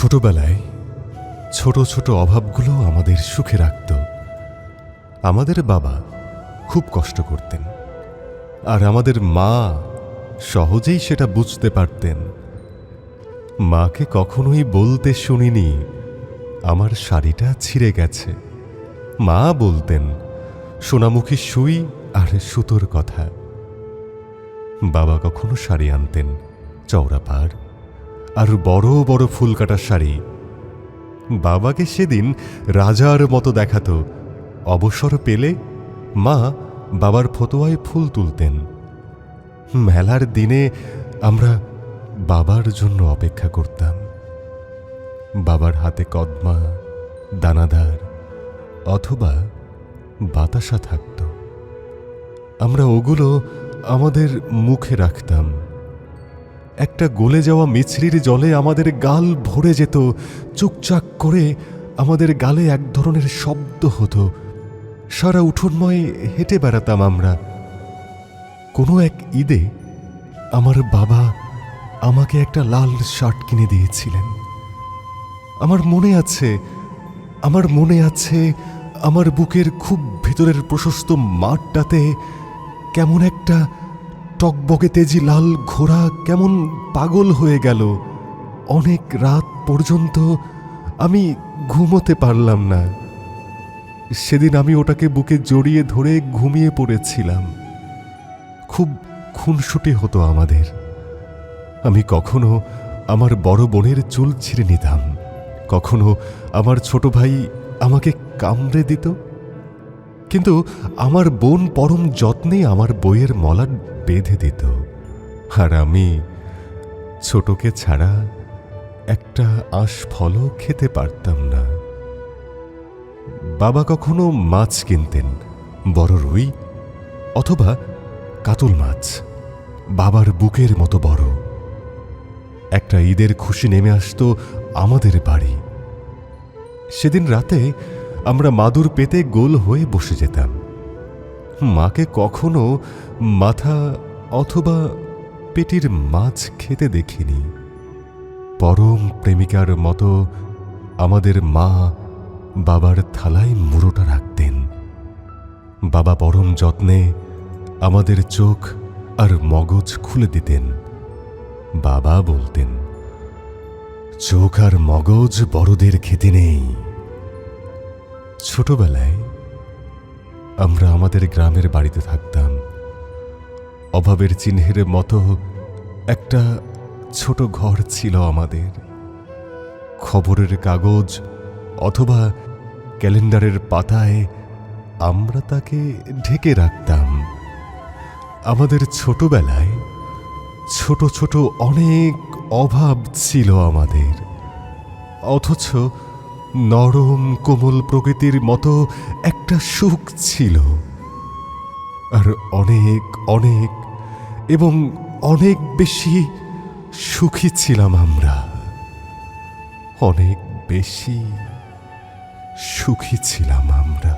ছোটবেলায় ছোট ছোট অভাবগুলো আমাদের সুখে রাখত। আমাদের বাবা খুব কষ্ট করতেন, আর আমাদের মা সহজেই সেটা বুঝতে পারতেন। মাকে কখনোই বলতে শুনিনি আমার শাড়িটা ছিঁড়ে গেছে। মা বলতেন সোনামুখী সুই আর সুতোর কথা। বাবা কখনো শাড়ি আনতেন চওড়া পাড় আর বড় বড় ফুলকাটা শাড়ি। বাবাকে সেদিন রাজার মতো দেখাতো। অবসর পেলে মা বাবার ফতোয়ায় ফুল তুলতেন। মেলার দিনে আমরা বাবার জন্য অপেক্ষা করতাম। বাবার হাতে কদমা, দানাদার অথবা বাতাসা থাকত। আমরা ওগুলো আমাদের মুখে রাখতাম। একটা গলে যাওয়া মিছরির জলে আমাদের গাল ভরে যেত। চুকচাক করে আমাদের গালে এক ধরনের শব্দ হতো। সারা উঠোনময় হেঁটে বেড়াতাম আমরা। কোনো এক ঈদে আমার বাবা আমাকে একটা লাল শার্ট কিনে দিয়েছিলেন। আমার মনে আছে আমার বুকের খুব ভেতরের প্রশস্ত মাঠটাতে কেমন একটা টকবকে তেজি লাল ঘোড়া কেমন পাগল হয়ে গেল। অনেক রাত পর্যন্ত আমি ঘুমোতে পারলাম না। সেদিন আমি ওটাকে বুকে জড়িয়ে ধরে ঘুমিয়ে পড়েছিলাম। খুব খুনসুটি হতো আমাদের। আমি কখনো আমার বড় বোনের চুল ছিঁড়ে নিতাম, কখনো আমার ছোট ভাই আমাকে কামড়ে দিত। কিন্তু আমার বোন পরম যত্নে আমার বইয়ের মলাট বেঁধে দিত, আর আমি ছোটকে ছাড়া একটা আঁশ ফলও খেতে পারতাম না। বাবা কখনো মাছ কিনতেন, বড় রুই অথবা কাতল মাছ, বাবার বুকের মতো বড়। একটা ঈদের খুশি নেমে আসতো আমাদের বাড়ি। সেদিন রাতে আমরা মাদুর পেতে গোল হয়ে বসে যেতাম। মাকে কখনো মাথা অথবা পেটির মাছ খেতে দেখিনি। পরম প্রেমিকার মতো আমাদের মা বাবার থালায় মুড়োটা রাখতেন। বাবা পরম যত্নে আমাদের চোখ আর মগজ খুলে দিতেন। বাবা বলতেন, চোখ আর মগজ বড়দের খেতে নেই। ছোটবেলায় আমরা আমাদের গ্রামের বাড়িতে থাকতাম। অভাবের চিহ্নের মতো একটা ছোট ঘর ছিল আমাদের। খবরের কাগজ অথবা ক্যালেন্ডারের পাতায় আমরা তাকে ঢেকে রাখতাম। আমাদের ছোটবেলায় ছোট ছোট অনেক অভাব ছিল আমাদের, অথচ নরম কোমল প্রকৃতির মতো একটা সুখ ছিল। আর অনেক অনেক এবং অনেক বেশি সুখী ছিলাম আমরা। অনেক বেশি সুখী ছিলাম আমরা।